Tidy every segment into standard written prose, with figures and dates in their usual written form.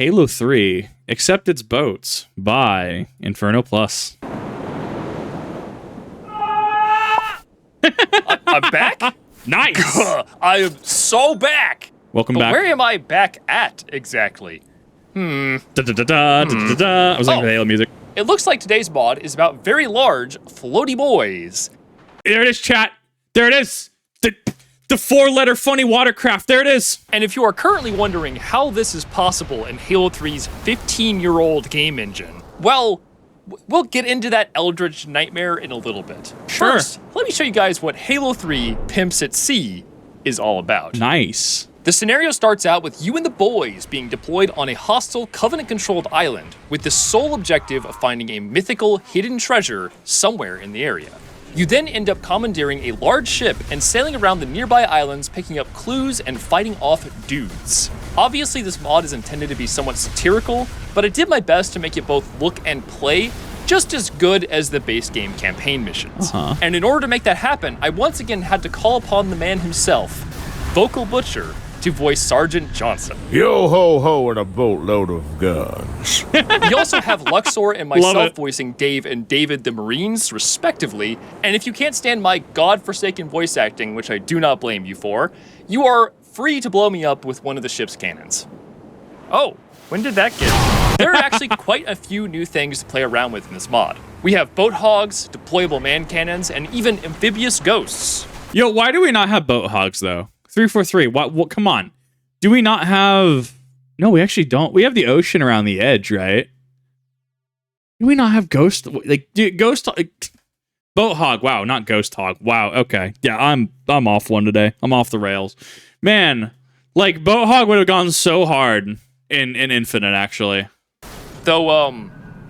Halo 3, Except Its Boats by InfernoPlus. I'm back? Nice! I am so back! Welcome But back. where am I back at, exactly? Da, da, da, da, da, da, da. I was looking for the Halo music. It looks like today's mod is about very large, floaty boys. There it is, chat. There it is. The four-letter funny watercraft. There it is. And if you are currently wondering how this is possible in Halo 3's 15-year-old game engine, well, we'll get into that eldritch nightmare in a little bit. Sure. First, let me show you guys what Halo 3 Pimps at Sea is all about. Nice. The scenario starts out with you and the boys being deployed on a hostile, Covenant-controlled island with the sole objective of finding a mythical hidden treasure somewhere in the area. You then end up commandeering a large ship and sailing around the nearby islands, picking up clues and fighting off dudes. Obviously, this mod is intended to be somewhat satirical, but I did my best to make it both look and play just as good as the base game campaign missions. And in order to make that happen, I once again had to call upon the man himself, Vocal Butcher, to voice Sergeant Johnson. Yo ho ho and a boatload of guns. We also have Luxor and myself voicing Dave and David the Marines, respectively. And if you can't stand my godforsaken voice acting, which I do not blame you for, you are free to blow me up with one of the ship's cannons. Oh, when did that get? There are actually quite a few new things to play around with in this mod. We have boat hogs, deployable man cannons, and even amphibious ghosts. Yo, why do we not have boat hogs, though? 343. What? Come on. Do we not have... No, we actually don't. We have the ocean around the edge, right? Do we not have ghost... Like, ghost... Boat hog. Wow, not ghost hog. Wow, okay. Yeah, I'm off one today. I'm off the rails. Man, like, boat hog would have gone so hard in Infinite, actually. Though,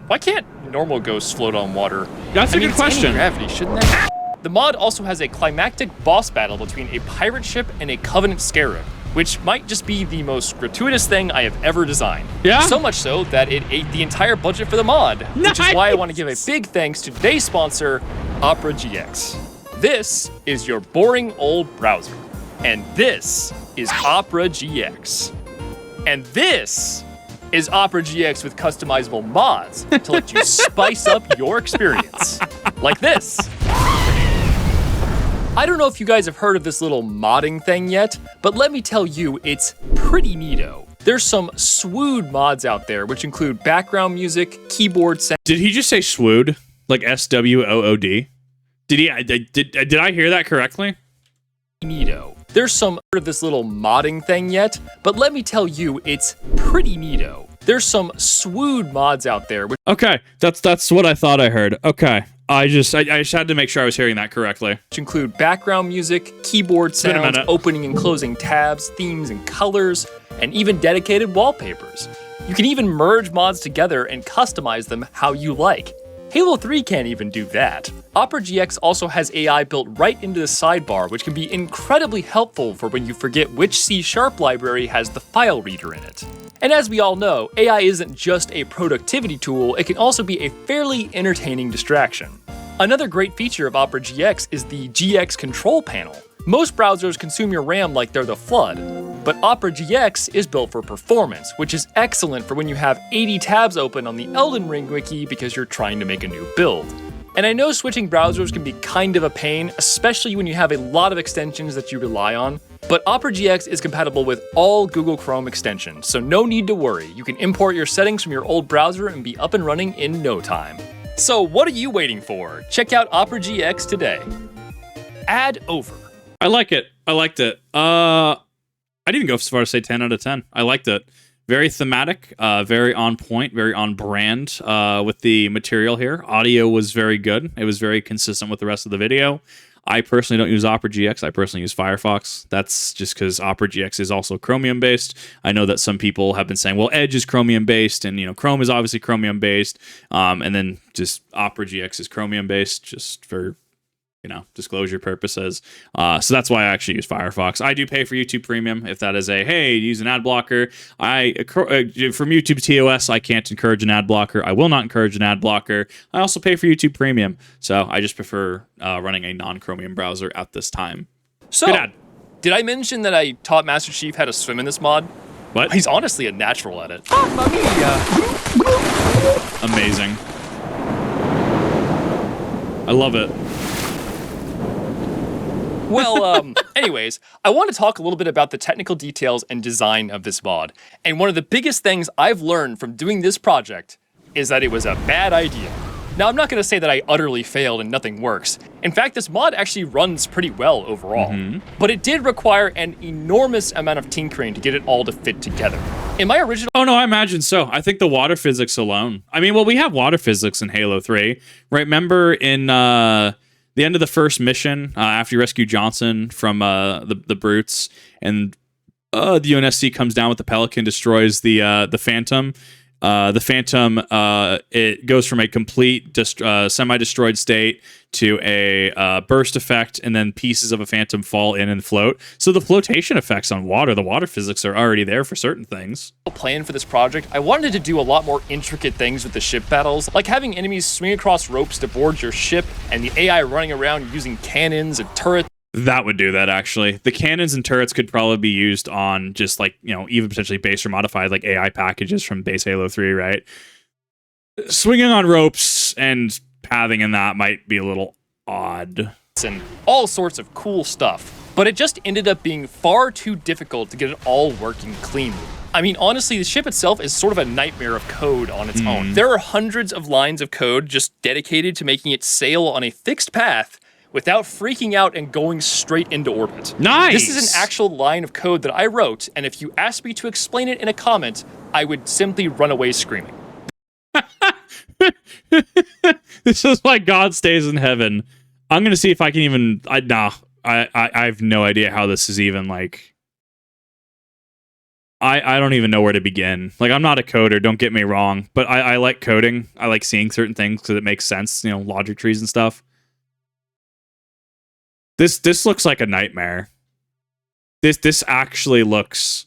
why can't normal ghosts float on water? That's a good question. Gravity, shouldn't they? The mod also has a climactic boss battle between a pirate ship and a Covenant scarab, which might just be the most gratuitous thing I have ever designed. Yeah? So much so that it ate the entire budget for the mod, which is why I want to give a big thanks to today's sponsor, Opera GX. This is your boring old browser, and this is Opera GX. And this is Opera GX with customizable mods to let you spice up your experience. Like this. I don't know if you guys have heard of this little modding thing yet, but let me tell you, it's pretty neato. There's some swood mods out there, which include background music, keyboard sound. Did he just say swood? Like SWOOD? Did I hear that correctly? Neato. There's some of this little modding thing yet, but let me tell you, it's pretty neato. There's some swood mods out there. Okay, that's what I thought I heard. Okay. I just had to make sure I was hearing that correctly. Which include background music, keyboard sounds, opening and closing tabs, themes and colors, and even dedicated wallpapers. You can even merge mods together and customize them how you like. Halo 3 can't even do that. Opera GX also has AI built right into the sidebar, which can be incredibly helpful for when you forget which C# library has the file reader in it. And as we all know, AI isn't just a productivity tool, it can also be a fairly entertaining distraction. Another great feature of Opera GX is the GX control panel. Most browsers consume your RAM like they're the flood, but Opera GX is built for performance, which is excellent for when you have 80 tabs open on the Elden Ring wiki because you're trying to make a new build. And I know switching browsers can be kind of a pain, especially when you have a lot of extensions that you rely on, but Opera GX is compatible with all Google Chrome extensions, so no need to worry. You can import your settings from your old browser and be up and running in no time. So what are you waiting for? Check out Opera GX today. Add over. I like it. I liked it. I'd even go as far as say 10 out of 10. I liked it. Very thematic, very on point, very on brand with the material here. Audio was very good. It was very consistent with the rest of the video. I personally don't use Opera GX. I personally use Firefox. That's just because Opera GX is also Chromium based. I know that some people have been saying, well, Edge is Chromium based, and Chrome is obviously Chromium based, and then just Opera GX is Chromium based, just for disclosure purposes. So that's why I actually use Firefox. I do pay for YouTube Premium if that is use an ad blocker. From YouTube TOS, I can't encourage an ad blocker. I will not encourage an ad blocker. I also pay for YouTube Premium, so I just prefer running a non-Chromium browser at this time. So, did I mention that I taught Master Chief how to swim in this mod? What? He's honestly a natural at it. Amazing. I love it. Well, anyways, I want to talk a little bit about the technical details and design of this mod. And one of the biggest things I've learned from doing this project is that it was a bad idea. Now, I'm not going to say that I utterly failed and nothing works. In fact, this mod actually runs pretty well overall. But it did require an enormous amount of tinkering to get it all to fit together. In my original... Oh, no, I imagine so. I think the water physics alone. I mean, well, we have water physics in Halo 3. Right? Remember in the end of the first mission, after you rescue Johnson from the brutes, and the UNSC comes down with the Pelican, destroys the Phantom. The Phantom, it goes from a complete semi-destroyed state to a burst effect, and then pieces of a Phantom fall in and float. So the flotation effects on water, the water physics are already there for certain things. Plan for this project, I wanted to do a lot more intricate things with the ship battles, like having enemies swing across ropes to board your ship, and the AI running around using cannons and turrets. That would do that, actually. The cannons and turrets could probably be used on just, like, you know, even potentially base or modified, like, AI packages from base Halo 3, right? Swinging on ropes and pathing in that might be a little odd. And all sorts of cool stuff. But it just ended up being far too difficult to get it all working cleanly. I mean, honestly, the ship itself is sort of a nightmare of code on its own. There are hundreds of lines of code just dedicated to making it sail on a fixed path without freaking out and going straight into orbit. Nice! This is an actual line of code that I wrote, and if you asked me to explain it in a comment, I would simply run away screaming. This is why God stays in heaven. I'm gonna see if I can even... I have no idea how this is even, like... I don't even know where to begin. Like, I'm not a coder, don't get me wrong, but I like coding. I like seeing certain things because it makes sense, you know, logic trees and stuff. This looks like a nightmare. This actually looks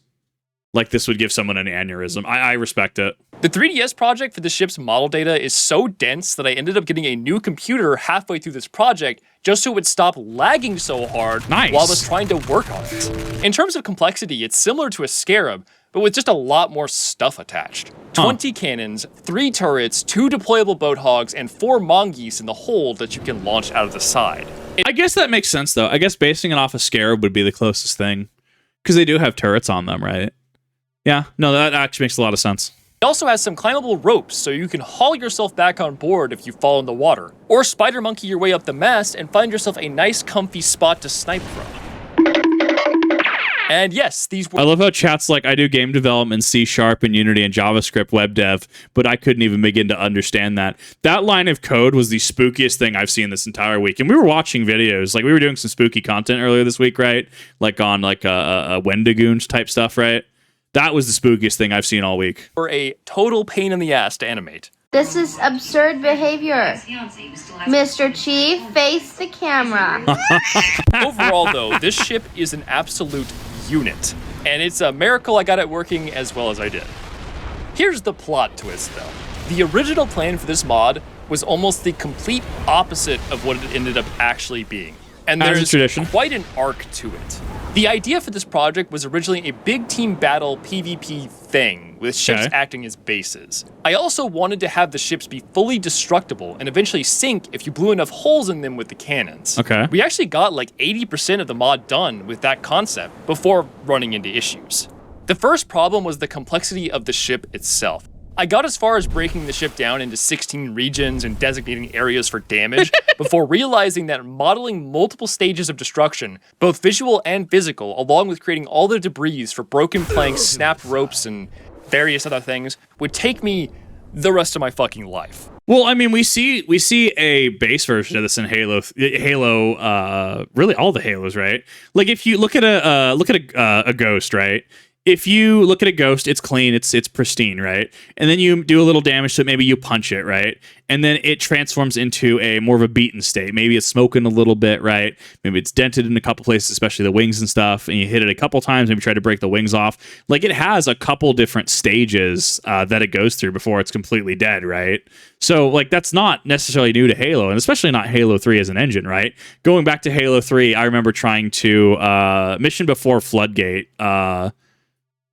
like this would give someone an aneurysm. I respect it. The 3DS project for the ship's model data is so dense that I ended up getting a new computer halfway through this project just so it would stop lagging so hard while I was trying to work on it. In terms of complexity, it's similar to a Scarab, but with just a lot more stuff attached. 20 cannons, 3 turrets, 2 deployable boat hogs, and 4 mongoose in the hold that you can launch out of the side. I guess that makes sense, though. I guess basing it off of Scarab would be the closest thing. Because they do have turrets on them, right? Yeah, no, that actually makes a lot of sense. It also has some climbable ropes, so you can haul yourself back on board if you fall in the water. Or spider monkey your way up the mast and find yourself a nice comfy spot to snipe from. And yes, these were... I love how chat's like, I do game development, C# and Unity and JavaScript web dev, but I couldn't even begin to understand that. That line of code was the spookiest thing I've seen this entire week. And we were watching videos, like we were doing some spooky content earlier this week, right? Like on like a Wendigoon type stuff, right? That was the spookiest thing I've seen all week. For a total pain in the ass to animate. This is absurd behavior. Mr. Chief, face the camera. Overall, though, this ship is an absolute unit. And it's a miracle I got it working as well as I did. Here's the plot twist, though. The original plan for this mod was almost the complete opposite of what it ended up actually being. And there's quite an arc to it. The idea for this project was originally a big team battle PvP thing, with ships acting as bases. I also wanted to have the ships be fully destructible and eventually sink if you blew enough holes in them with the cannons. We actually got like 80% of the mod done with that concept before running into issues. The first problem was the complexity of the ship itself. I got as far as breaking the ship down into 16 regions and designating areas for damage before realizing that modeling multiple stages of destruction, both visual and physical, along with creating all the debris for broken planks, snapped ropes, and various other things, would take me the rest of my fucking life. Well, I mean, we see a base version of this in Halo, really all the Halos, right? Like if you look at a Ghost, right? If you look at a Ghost, it's clean, it's pristine, right? And then you do a little damage to it, maybe you punch it, right? And then it transforms into a more of a beaten state. Maybe it's smoking a little bit, right? Maybe it's dented in a couple places, especially the wings and stuff, and you hit it a couple times, maybe try to break the wings off. Like, it has a couple different stages that it goes through before it's completely dead, right? So, like, that's not necessarily new to Halo, and especially not Halo 3 as an engine, right? Going back to Halo 3, I remember trying to, mission before Floodgate,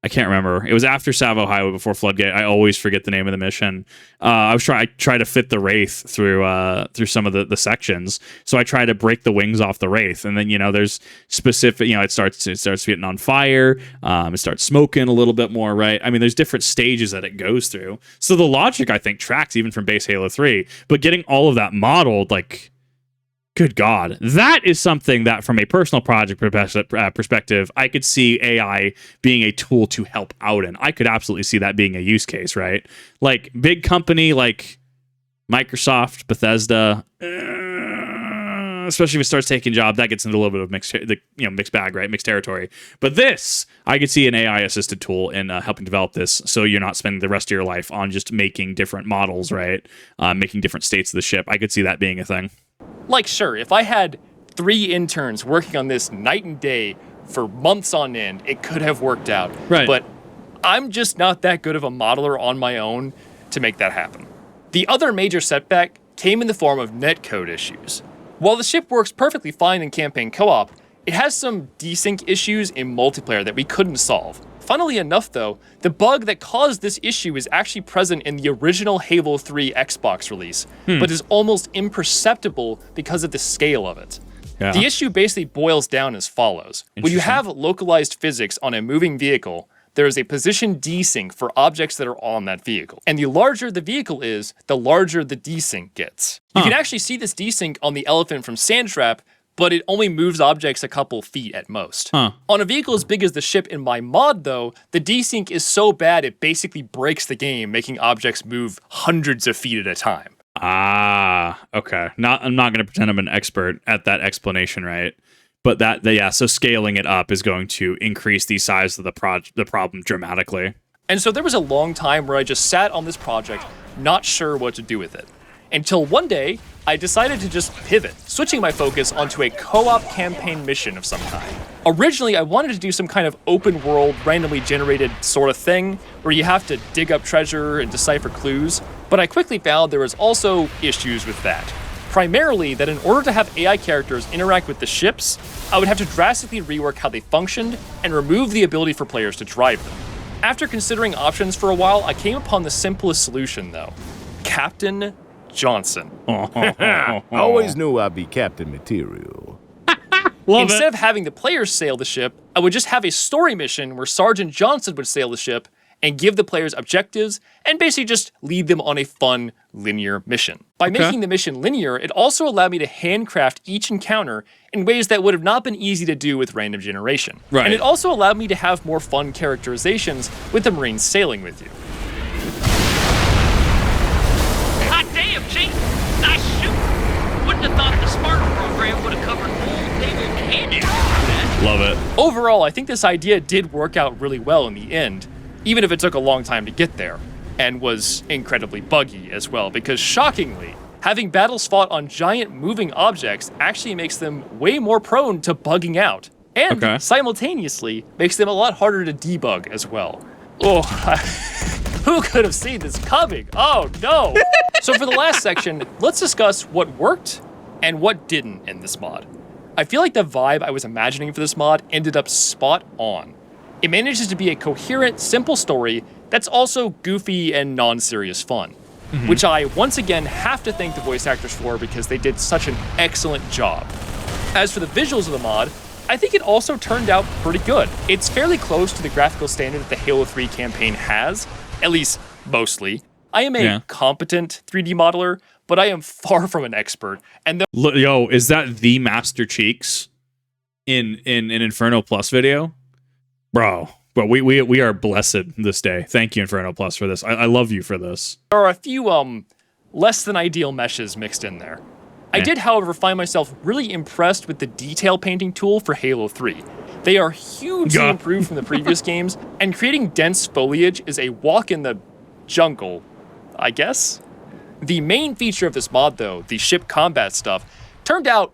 I can't remember. It was after Savo Highway before Floodgate. I always forget the name of the mission. I try to fit the Wraith through some of the sections. So I try to break the wings off the Wraith, and then there's specific. It starts getting on fire. It starts smoking a little bit more, right? I mean, there's different stages that it goes through. So the logic, I think, tracks even from base Halo 3. But getting all of that modeled, like, good God, that is something that from a personal project perspective, I could see AI being a tool to help out in. I could absolutely see that being a use case, right? Like big company like Microsoft, Bethesda, especially if it starts taking job, that gets into a little bit of mixed bag, right? Mixed territory. But this, I could see an AI assisted tool in helping develop this, so you're not spending the rest of your life on just making different models, right? Making different states of the ship. I could see that being a thing. Like, sure, if I had 3 interns working on this night and day for months on end, it could have worked out. Right. But I'm just not that good of a modeler on my own to make that happen. The other major setback came in the form of netcode issues. While the ship works perfectly fine in campaign co-op, it has some desync issues in multiplayer that we couldn't solve. Funnily enough, though, the bug that caused this issue is actually present in the original Halo 3 Xbox release, but is almost imperceptible because of the scale of it. Yeah. The issue basically boils down as follows. When you have localized physics on a moving vehicle, there is a position desync for objects that are on that vehicle. And the larger the vehicle is, the larger the desync gets. You can actually see this desync on the elephant from Sandtrap, but it only moves objects a couple feet at most. On a vehicle as big as the ship in my mod, though, the desync is so bad it basically breaks the game, making objects move hundreds of feet at a time. Okay. I'm not going to pretend I'm an expert at that explanation, right? But so scaling it up is going to increase the size of the problem dramatically. And so there was a long time where I just sat on this project, not sure what to do with it. Until one day, I decided to just pivot, switching my focus onto a co-op campaign mission of some kind. Originally, I wanted to do some kind of open world, randomly generated sort of thing, where you have to dig up treasure and decipher clues, but I quickly found there was also issues with that. Primarily, that in order to have AI characters interact with the ships, I would have to drastically rework how they functioned and remove the ability for players to drive them. After considering options for a while, I came upon the simplest solution, though. Captain Johnson. Always knew I'd be Captain Material. Instead of having the players sail the ship, I would just have a story mission where Sergeant Johnson would sail the ship and give the players objectives and basically just lead them on a fun, linear mission. By making the mission linear, it also allowed me to handcraft each encounter in ways that would have not been easy to do with random generation. Right. And it also allowed me to have more fun characterizations with the Marines sailing with you. Hot damn, Chief! Nice shoot! Wouldn't have thought the Spartan program would have covered full table candy. Love it. Overall, I think this idea did work out really well in the end, even if it took a long time to get there, and was incredibly buggy as well, because shockingly, having battles fought on giant moving objects actually makes them way more prone to bugging out, and simultaneously makes them a lot harder to debug as well. Oh, who could have seen this coming? Oh no! So for the last section, let's discuss what worked and what didn't in this mod. I feel like the vibe I was imagining for this mod ended up spot on. It manages to be a coherent, simple story that's also goofy and non-serious fun, which I once again have to thank the voice actors for because they did such an excellent job. As for the visuals of the mod, I think it also turned out pretty good. It's fairly close to the graphical standard that the Halo 3 campaign has, at least mostly. I am a competent 3D modeler, but I am far from an expert. And Yo, is that the Master Cheeks in an InfernoPlus video? Bro, we are blessed this day. Thank you, InfernoPlus, for this. I love you for this. There are a few less than ideal meshes mixed in there. I did, however, find myself really impressed with the detail painting tool for Halo 3. They are hugely improved from the previous games, and creating dense foliage is a walk in the jungle, I guess? The main feature of this mod, though, the ship combat stuff, turned out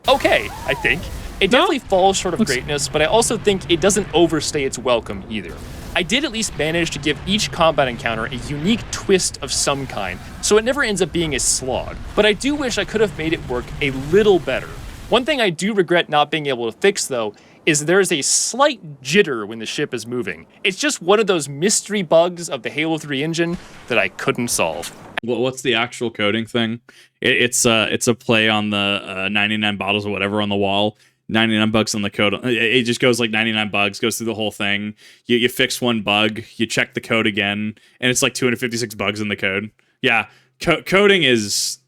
okay, I think. It definitely falls short of greatness, but I also think it doesn't overstay its welcome either. I did at least manage to give each combat encounter a unique twist of some kind, so it never ends up being a slog. But I do wish I could have made it work a little better. One thing I do regret not being able to fix, though, is there's a slight jitter when the ship is moving. It's just one of those mystery bugs of the Halo 3 engine that I couldn't solve. What's the actual coding thing? It's a play on the 99 bottles or whatever on the wall. 99 bugs on the code. It just goes like 99 bugs, goes through the whole thing. You fix one bug, you check the code again, and it's like 256 bugs in the code. Yeah, coding is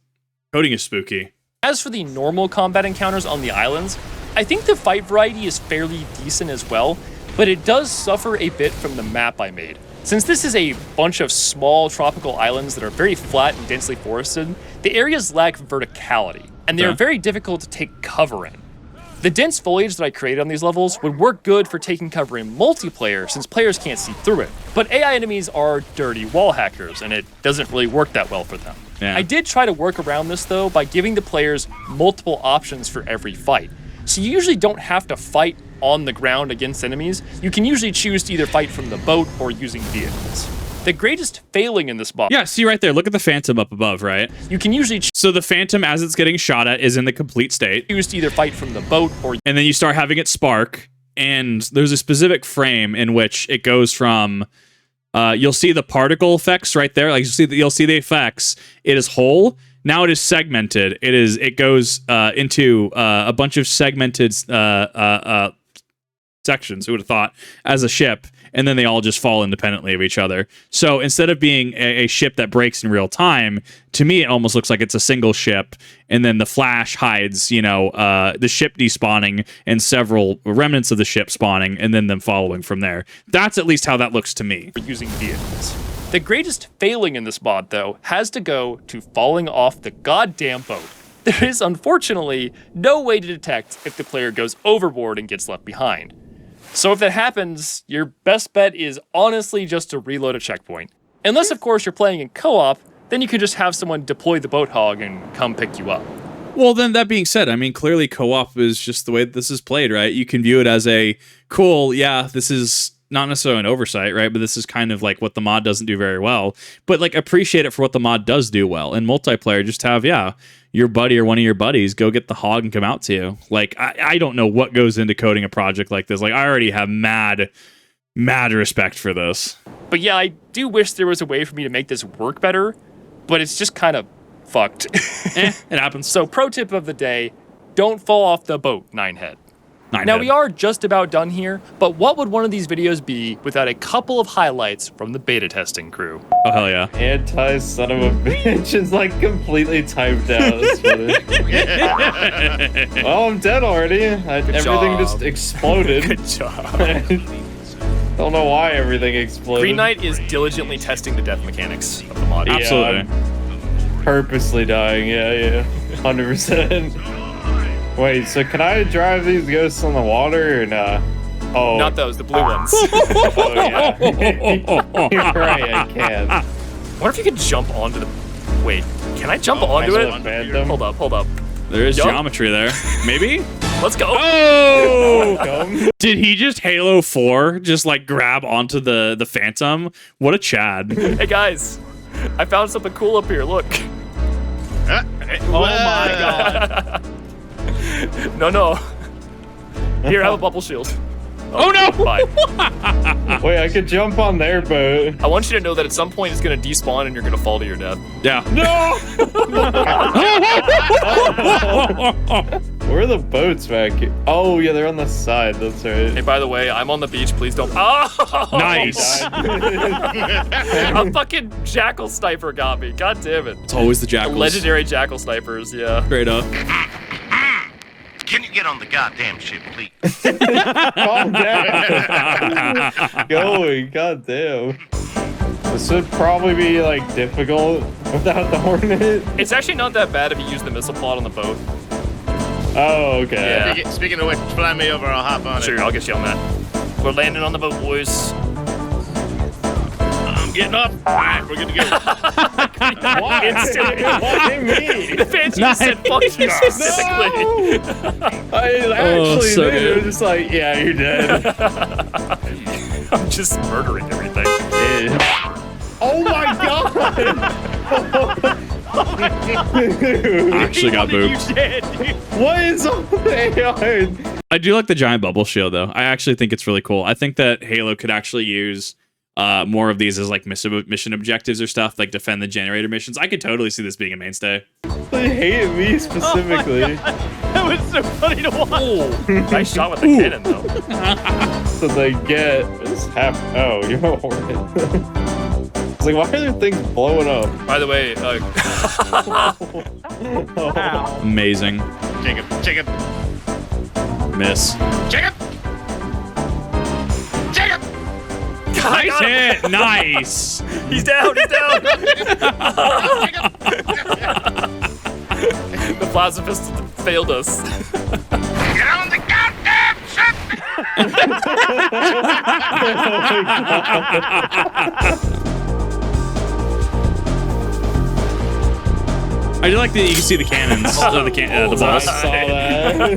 spooky. As for the normal combat encounters on the islands, I think the fight variety is fairly decent as well, but it does suffer a bit from the map I made. Since this is a bunch of small tropical islands that are very flat and densely forested, the areas lack verticality, and they are very difficult to take cover in. The dense foliage that I created on these levels would work good for taking cover in multiplayer since players can't see through it, but AI enemies are dirty wall hackers, and it doesn't really work that well for them. Yeah. I did try to work around this though by giving the players multiple options for every fight. So you usually don't have to fight on the ground against enemies. You can usually choose to either fight from the boat or using vehicles. The greatest failing in this mod... Yeah, see right there. Look at the Phantom up above, right? You can usually So the Phantom, as it's getting shot at, is in the complete state. choose to either fight from the boat or... And then you start having it spark, and there's a specific frame in which it goes from... you'll see the particle effects right there. Like you'll see the effects. It is whole. Now it is segmented. It goes into a bunch of segmented sections. Who would have thought? As a ship, and then they all just fall independently of each other. So instead of being a ship that breaks in real time, to me it almost looks like it's a single ship, and then the flash hides, the ship despawning and several remnants of the ship spawning, and then them following from there. That's at least how that looks to me. using vehicles. The greatest failing in this mod, though, has to go to falling off the goddamn boat. There is, unfortunately, no way to detect if the player goes overboard and gets left behind. So if that happens, your best bet is honestly just to reload a checkpoint. Unless, of course, you're playing in co-op, then you can just have someone deploy the boat hog and come pick you up. Well, then that being said, I mean, clearly co-op is just the way that this is played, right? You can view it as a cool, this is not necessarily an oversight, right? But this is kind of like what the mod doesn't do very well. But like appreciate it for what the mod does do well. In multiplayer, just have, your buddy or one of your buddies go get the hog and come out to you. Like, I don't know what goes into coding a project like this. Like, I already have mad respect for this. But yeah, I do wish there was a way for me to make this work better, but it's just kind of fucked. It happens. So pro tip of the day, don't fall off the boat, Ninehead. Now, we are just about done here, but what would one of these videos be without a couple of highlights from the beta testing crew? Oh, hell yeah. Anti-son of a bitch is like completely typed out. That's funny. Well, I'm dead already. Everything job. just exploded. Good job. Don't know why everything exploded. Green Knight is diligently testing the death mechanics of the mod. Yeah, Absolutely. I'm purposely dying, 100%. Wait, so can I drive these ghosts on the water or not? Oh. Not those, the blue ones. Oh, yeah. You're right, I can. What if you could jump onto the... Wait, can I jump onto I it? love Phantom. Hold up. There is Yup. geometry there. Maybe? Let's go. Oh! Did he just Halo 4 just like grab onto the Phantom? What a Chad. Hey guys, I found something cool up here, look. Oh my god. No. Here, have a bubble shield. Oh no! Bye. Wait, I could jump on their boat. I want you to know that at some point it's gonna despawn and you're gonna fall to your death. Yeah. No! Where are the boats back here? Oh, yeah, they're on the side. That's Hey, right. by the way, I'm on the beach. Please don't. Oh! Nice. A fucking jackal sniper got me. God damn it. It's always the jackals. Legendary jackal snipers, yeah. Straight up. Can you get on the goddamn ship, please? Calm down. Going, goddamn. This would probably be like difficult without the Hornet. It's actually not that bad if you use the missile pod on the boat. Oh, okay. Yeah. Speaking of which, fly me over, I'll hop on Sure, it. I'll get you on that. We're landing on the boat, boys. I'm getting up. Alright, we're good to go. Why? Why me? The fans just said fuck you specifically. I actually so did. good. It was just like, yeah, you're dead. I'm just murdering everything. Oh my god! Actually got booped. You did. What is on the AI? I do like the giant bubble shield, though. I actually think it's really cool. I think that Halo could actually use more of these as like mission objectives or stuff, like defend the generator missions. I could totally see this being a mainstay. They hate me specifically. That was so funny to watch. Oh, nice shot with the cannon, though. So they get this half. Oh, you're a hornet. It's like, why are there things blowing up? By the way, Amazing. Chicken. Miss. Chicken. Chicken. Nice hit. Nice. he's down. He's down. The plasma pistol failed us. Get on the goddamn ship. I do like that you can see the cannons, the balls. I saw that.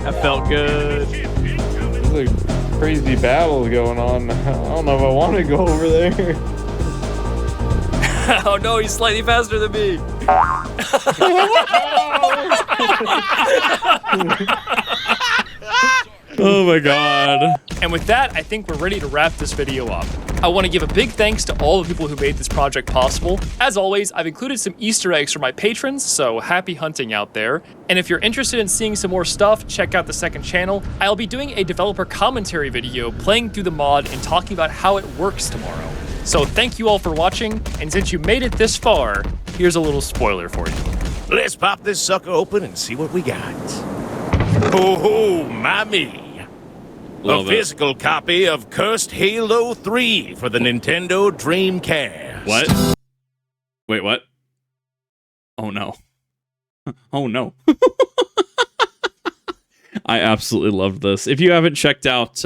That felt good. There's a crazy battle going on. I don't know if I want to go over there. Oh no, he's slightly faster than me. Oh my god. And with that, I think we're ready to wrap this video up. I want to give a big thanks to all the people who made this project possible. As always, I've included some Easter eggs for my patrons, so happy hunting out there. And if you're interested in seeing some more stuff, check out the second channel. I'll be doing a developer commentary video playing through the mod and talking about how it works tomorrow. So thank you all for watching, and since you made it this far, here's a little spoiler for you. Let's pop this sucker open and see what we got. Oh, mommy. Love A it. physical copy of Cursed Halo 3 for the Nintendo Dreamcast. What? Wait, what? Oh no. Oh no. I absolutely loved this. If you haven't checked out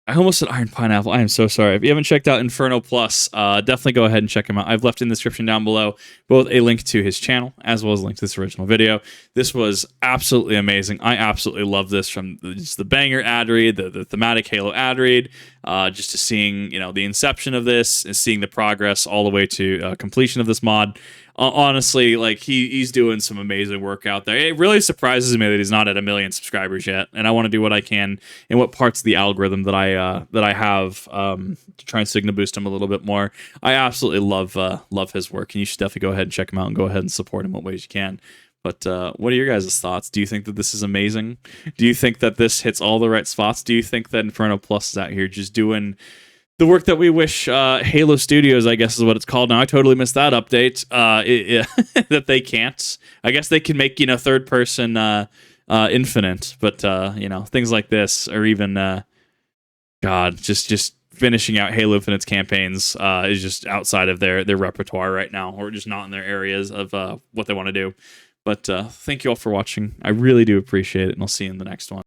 I almost said Iron Pineapple. I am so sorry. If you haven't checked out InfernoPlus, definitely go ahead and check him out. I've left in the description down below both a link to his channel as well as a link to this original video. This was absolutely amazing. I absolutely love this, from just the banger ad read, the thematic Halo ad read, just to seeing the inception of this and seeing the progress all the way to completion of this mod. Honestly, like he's doing some amazing work out there. It really surprises me that he's not at 1 million subscribers yet, and I want to do what I can in what parts of the algorithm that I have to try and signal boost him a little bit more. I absolutely love his work, and you should definitely go ahead and check him out and go ahead and support him in what ways you can. But what are your guys' thoughts? Do you think that this is amazing? Do you think that this hits all the right spots? Do you think that InfernoPlus is out here just doing the work that we wish Halo Studios, I guess is what it's called now? I totally missed that update. That they can't. I guess they can make third person Infinite, but things like this, or even just finishing out Halo Infinite's campaigns is just outside of their repertoire right now, or just not in their areas of what they want to do. But thank you all for watching. I really do appreciate it, and I'll see you in the next one.